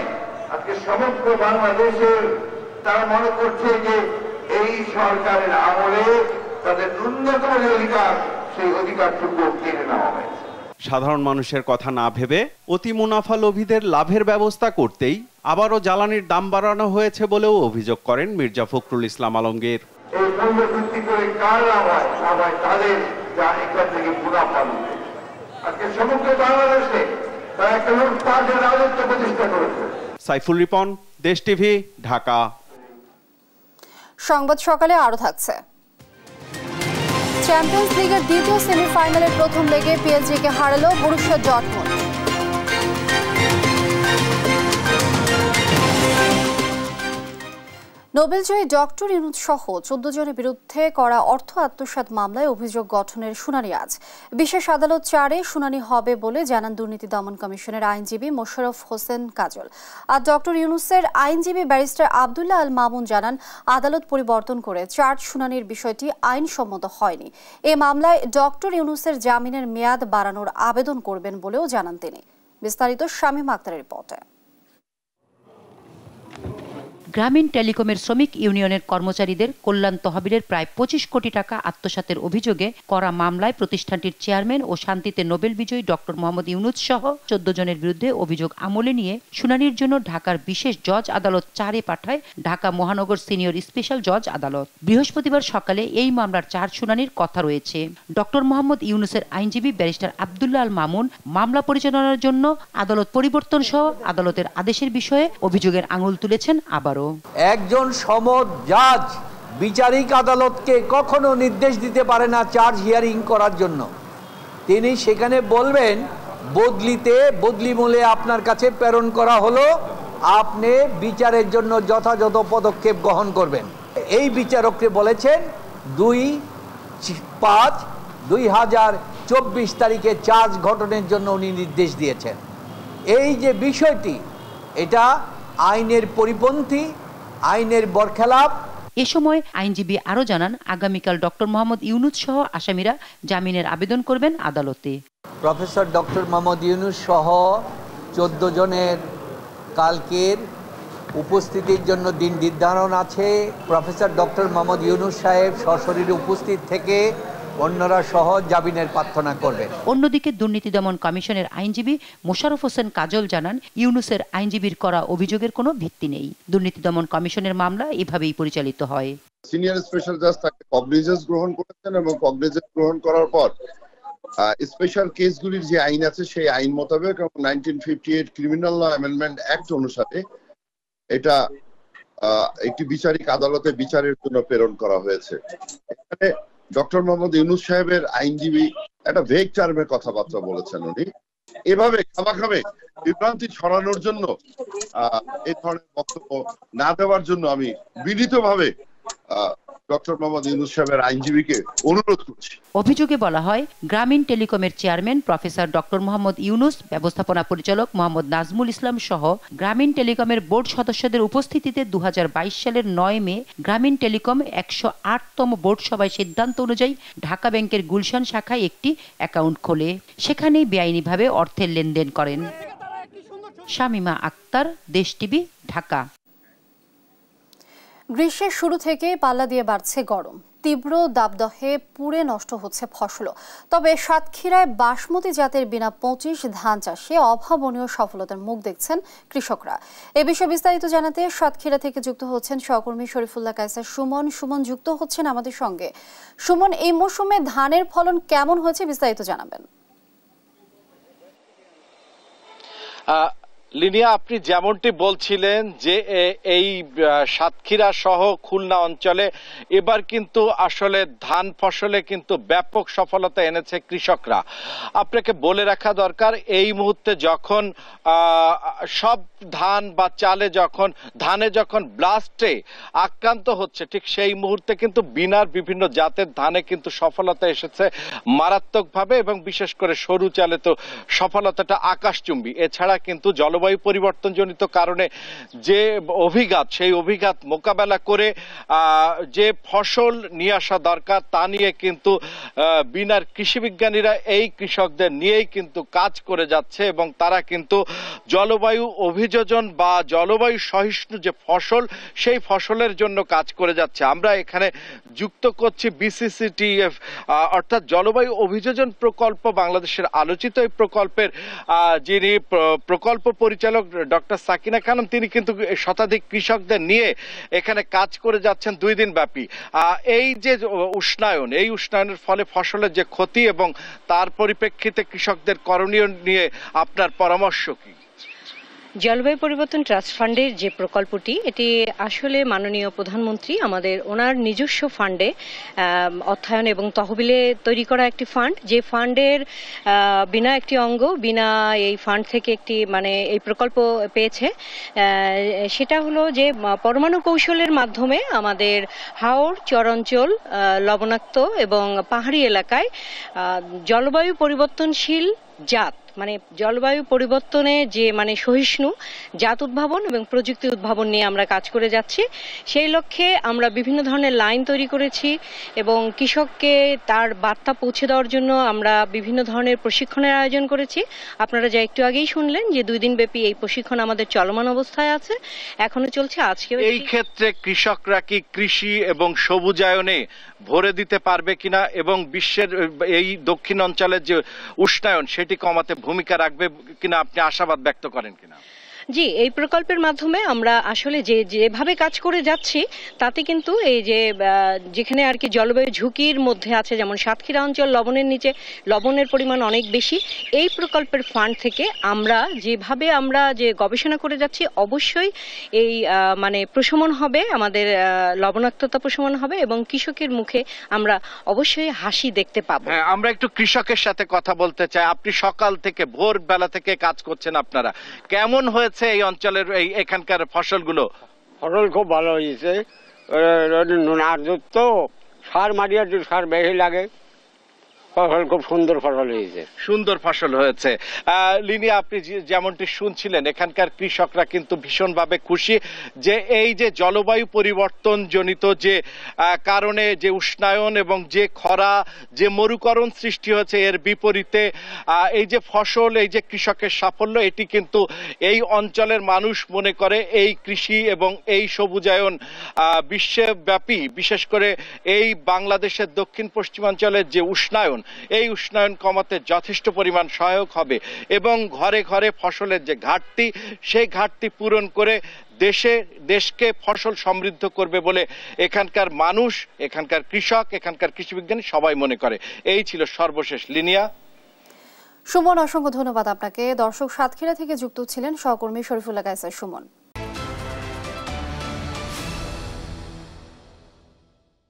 আজকে সমগ্র বাংলাদেশের তারা মনে করছে যে এই সরকারের আমলে তাদের ন্যূনতম যে অধিকার, সেই অধিকারটুকু কেড়ে নেওয়া হয়েছে।
সাধারণ মানুষের কথা না ভেবে অতি মুনাফা লোভীদের লাভের ব্যবস্থা করতেই আবারও জ্বালানির দাম বাড়ানো হয়েছে বলেও অভিযোগ করেন মির্জা ফখরুল ইসলাম আলমগীর।
এই মূল্য বৃদ্ধি করে কার লাভ হয়? লাভ হয় তাদের, যা এখান থেকে মুনাফা লুটে। আজকে সমগ্র বাংলাদেশে তারা একটা লুটপাটের রাজত্ব প্রতিষ্ঠা করেছে।
সাইফুল রিপন, দেশ টিভি, ঢাকা।
সংবাদ সকালে আরো থাকছে। চ্যাম্পিয়ন্স লিগের দ্বিতীয় সেমিফাইনালের প্রথম লেগে পিএসজিকে হারালো বরুসিয়া ডর্টমুন্ড। নোবেলজয়ী ডক্টর ইউনূস সহ 14 জনের বিরুদ্ধে করা অর্থ আত্মসাৎ মামলায় অভিযোগ গঠনের শুনানি আজ। বিশেষ আদালত 4-এ শুনানি হবে বলে জানান দুর্নীতি দমন কমিশনের আইনজীবী মোশাররফ হোসেন কাজল। আর ডক্টর ইউনূসের আইনজীবী ব্যারিস্টার আব্দুল্লাহ আল মামুন জানান, আদালত পরিবর্তন করে চার্জ শুনানির বিষয়টি আইনসম্মত হয়নি। এ মামলায় ডক্টর ইউনূসের জামিনের মেয়াদ বাড়ানোর আবেদন করবেন বলেও জানান তিনি। বিস্তারিত শামীম আক্তারের রিপোর্টে।
গ্রামীণ টেলিকমের শ্রমিক ইউনিয়নের কর্মচারীদের কল্যাণ তহবিলের প্রায় 25 কোটি টাকা আত্মসাতের অভিযোগে করা মামলায় প্রতিষ্ঠানটির চেয়ারম্যান ও শান্তিতে নোবেল বিজয়ী ডক্টর মোহাম্মদ ইউনূস সহ 14 জনের বিরুদ্ধে অভিযোগ আমলে নিয়ে শুনানির জন্য ঢাকার বিশেষ জজ আদালত 4-এ পাঠায় ঢাকা মহানগর সিনিয়র স্পেশাল জজ আদালত। বৃহস্পতিবার সকালে এই মামলার 4 শুনানির কথা রয়েছে। ডক্টর মোহাম্মদ ইউনূসের আইনজীবী ব্যারিস্টার আব্দুল্লাহ আল মামুন মামলা পরিচালনার জন্য আদালত পরিবর্তন সহ আদালতের আদেশের বিষয়ে অভিযোগের আঙুল তুলেছেন। আবার
একজন সমদ জাজ বিচারিক আদালতকে কখনো নির্দেশ দিতে পারে না চার্জ হিয়ারিং করার জন্য। তিনি সেখানে বলবেন বদলি মূলে আপনার কাছে প্রেরণ করা হলো, আপনি বিচারের জন্য যথাযথ পদক্ষেপ গ্রহণ করবেন। এই বিচারককে বলেছেন 2/5/2024 তারিখে চার্জ গঠনের জন্য উনি নির্দেশ দিয়েছেন। এই যে বিষয়টি, এটা আইনের পরিপন্থী, আইনের বরখেলাপ।
এ সময় আইনজীবী আরো জানান, আগামীকাল ডক্টর মোহাম্মদ ইউনূস সহ আসামিরা জামিনের আবেদন করবেন আদালতে।
প্রফেসর ডক্টর মোহাম্মদ ইউনূস সহ 14 জনের কালকের উপস্থিতির জন্য দিন নির্ধারণ আছে। প্রফেসর ডক্টর মোহাম্মদ ইউনূস সাহেব সশরীরে উপস্থিত থেকে অন্যরা সহ জামিনের প্রার্থনা করবেন।
অন্যদিকে দুর্নীতি দমন কমিশনের আইনজীবী মোশাররফ হোসেন কাজল জানান, ইউনূসের আইনজীবীর করা অভিযোগের কোনো ভিত্তি নেই। দুর্নীতি দমন কমিশনের মামলা এভাবেই পরিচালিত হয়।
সিনিয়র স্পেশাল জাজ তাকে কগনিজেন্স গ্রহণ করেছেন এবং কগনিজেন্স গ্রহণ করার পর স্পেশাল কেসগুলির যে আইন আছে সেই আইন মোতাবেক 1958 ক্রিমিনাল ল অ্যামেন্ডমেন্ট অ্যাক্ট অনুসারে এটা একটি বিচারিক আদালতে বিচারের জন্য প্রেরণ করা হয়েছে। এখানে ডক্টর মোহাম্মদ ইউনূস সাহেবের আইনজীবী একটা ভেগ টার্মে কথাবার্তা বলেছেন। উনি এভাবে খামাখামে বিভ্রান্তি ছড়ানোর জন্য এই ধরনের বক্তব্য না দেওয়ার জন্য আমি বিনীতভাবে ডক্টর মোহাম্মদ ইউনূস সাহেবের আইনজীবীকে অনুরোধ করছি।
অভিযোগে বলা হয়, গ্রামীণ টেলিকমের chairman professor doctor Mohammad Yunus, ব্যবস্থাপনা পরিচালক মোহাম্মদ নাজমুল ইসলাম সহ গ্রামীণ টেলিকমের বোর্ড সদস্যদের উপস্থিতিতে 2022 সালের 9 মে গ্রামীণ টেলিকম 108তম বোর্ড সভায় সিদ্ধান্ত অনুযায়ী ঢাকা ব্যাংকের গুলশান শাখায় একটি অ্যাকাউন্ট খোলে। সেখানেই বেআইনিভাবে অর্থের লেনদেন করেন। শামীমা আক্তার, দেশ টিভি, ঢাকা।
গ্রীষ্মের শুরু থেকে পাল্লা দিয়ে বাড়ছে গরম। তীব্র দাবদাহে পুড়ে নষ্ট হচ্ছে ফসলও। তবে সাতক্ষীরায় বাসমতি জাতের বিনা 25 ধান চাষে অভাবনীয় সফলতার মুখ দেখছেন কৃষকরা। এ বিষয়ে বিস্তারিত জানাতে সাতক্ষীরা থেকে যুক্ত হচ্ছেন সহকর্মী শরীফুল্লাহ কায়সার সুমন। সুমন যুক্ত হচ্ছেন আমাদের সঙ্গে। সুমন, এই মৌসুমে ধানের ফলন কেমন হয়েছে বিস্তারিত জানাবেন।
লিনিয়া, আপনি যেমনটি বলছিলেন যে এই সাতক্ষীরা সহ খুলনা অঞ্চলে এবার কিন্তু আসলে ধান ফসলে কিন্তু ব্যাপক সফলতা এনেছে কৃষকরা। আপনাকে বলে রাখা দরকার, এই মুহূর্তে যখন সব ধান বা চালে ধানে যখন ব্লাস্টে আক্রান্ত হচ্ছে, ঠিক সেই মুহূর্তে কিন্তু বিনার বিভিন্ন জাতের ধানে কিন্তু সফলতা এসেছে মারাত্মকভাবে, এবং বিশেষ করে সরু চালে তো সফলতাটা আকাশচুম্বী। এছাড়া কিন্তু জলবায়ু পরিবর্তনজনিত কারণে যে অভিঘাত, সেই অভিঘাত মোকাবেলা করে যে ফসল নিয়ে আসা দরকার তা নিয়ে কিন্তু বিনার কৃষিবিজ্ঞানীরা এই কৃষকদের নিয়েই কিন্তু কাজ করে যাচ্ছে, এবং তারা কিন্তু জলবায়ু অভিযোজন বা জলবায়ু সহিষ্ণু যে ফসল, সেই ফসলের জন্য কাজ করে যাচ্ছে। আমরা এখানে যুক্ত করছি BCCTF অর্থাৎ জলবায়ু অভিযোজন প্রকল্প, বাংলাদেশের আলোচিত এই প্রকল্পের যিনি প্রকল্প পরিচালক ডক্টর সাকিনা খানম, তিনি কিন্তু শতাধিক কৃষকদের নিয়ে এখানে কাজ করে যাচ্ছেন 2 দিন ব্যাপী। এই যে উষ্ণায়ন, এই উষ্ণায়নের ফলে ফসলের যে ক্ষতি এবং তার পরিপ্রেক্ষিতে কৃষকদের করণীয় নিয়ে আপনার পরামর্শ কি?
জলবায়ু পরিবর্তন ট্রাস্ট ফান্ডের যে প্রকল্পটি, এটি আসলে মাননীয় প্রধানমন্ত্রী আমাদের নিজস্ব ফান্ডে অর্থায়ন এবং তহবিলে তৈরি করা একটি ফান্ড, যে ফান্ডের বিনা একটি অঙ্গ, বিনা এই ফান্ড থেকে একটি এই প্রকল্প পেয়েছে। সেটা হলো যে পরমাণু কৌশলের মাধ্যমে আমাদের হাওর, চরাঞ্চল, লবণাক্ত এবং পাহাড়ি এলাকায় জলবায়ু পরিবর্তনশীল জাত, জলবায়ু পরিবর্তনে যে সহিষ্ণু জাত উদ্ভাবন এবং প্রযুক্তি উদ্ভাবন নিয়ে আমরা কাজ করে যাচ্ছি। সেই লক্ষ্যে আমরা বিভিন্ন ধরনের লাইন তৈরি করেছি এবং কৃষককে তার বার্তা পৌঁছে দেওয়ার জন্য আমরা বিভিন্ন ধরনের প্রশিক্ষণের আয়োজন করেছি। আপনারা যা একটু আগেই শুনলেন যে 2 দিন ব্যাপী এই প্রশিক্ষণ আমাদের চলমান অবস্থায় আছে, এখনো চলছে। আজকে
এই ক্ষেত্রে কৃষকরা কি কৃষি এবং সবুজায়নে ভরে দিতে পারবে কিনা, এবং বিশ্বের এই দক্ষিণ অঞ্চলের যে উষ্ণায়ন সেটি কমাতে ভূমিকা রাখবে কিনা, আপনি আশাবাদ ব্যক্ত করেন কিনা?
জি, এই প্রকল্পের মাধ্যমে আমরা আসলে যেভাবে কাজ করে যাচ্ছি তাতে কিন্তু এই যেখানে আর কি জলবায়ু ঝুঁকির মধ্যে আছে, যেমন সাতক্ষীরা অঞ্চল লবণের নিচে, লবণের পরিমাণ অনেক বেশি, এই প্রকল্পের ফান্ড থেকে আমরা যেভাবে যে গবেষণা করে যাচ্ছি, অবশ্যই এই প্রশমন হবে, আমাদের লবণাক্ততা প্রশমন হবে এবং কৃষকের মুখে আমরা অবশ্যই হাসি দেখতে পাবো।
হ্যাঁ, আমরা একটু কৃষকের সাথে কথা বলতে চাই। আপনি সকাল থেকে ভোর বেলা থেকে কাজ করছেন, আপনারা কেমন হয়েছে এই অঞ্চলের এখানকার ফসলগুলো?
ফসল খুব ভালো হয়েছে। তো সার মারিয়ার সার বেশি লাগে, ফসল খুব সুন্দর ফসল হয়েছে।
সুন্দর ফসল হয়েছে। লিনিয়া, আপনি যেমনটি শুনছিলেন, এখানকার কৃষকরা কিন্তু ভীষণভাবে খুশি যে এই যে জলবায়ু পরিবর্তন জনিত যে কারণে যে উষ্ণায়ন এবং যে খরা, যে মরুকরণ সৃষ্টি হয়েছে, এর বিপরীতে এই যে ফসল, এই যে কৃষকের সাফল্য, এটি কিন্তু এই অঞ্চলের মানুষ মনে করে এই কৃষি এবং এই সবুজায়ন বিশ্বব্যাপী, বিশেষ করে এই বাংলাদেশের দক্ষিণ পশ্চিমাঞ্চলের যে উষ্ণায়ন, এই উষ্ণায়ন কমাতে যথেষ্ট পরিমাণ সহায়ক হবে এবং ঘরে ঘরে ফসলের যে ঘাটতি, সেই ঘাটতি পূরণ করে দেশকে ফসল সমৃদ্ধ করবে বলে এখানকার মানুষ, এখানকার কৃষক, এখানকার কৃষিবিজ্ঞানী সবাই মনে করে। এই ছিল সর্বশেষ। লিনিয়া,
সুমন, অসংখ্য ধন্যবাদ আপনাকে। দর্শক, সাতক্ষীরা থেকে যুক্ত ছিলেন সহকর্মী শরীফুল্লাহ কায়সার সুমন।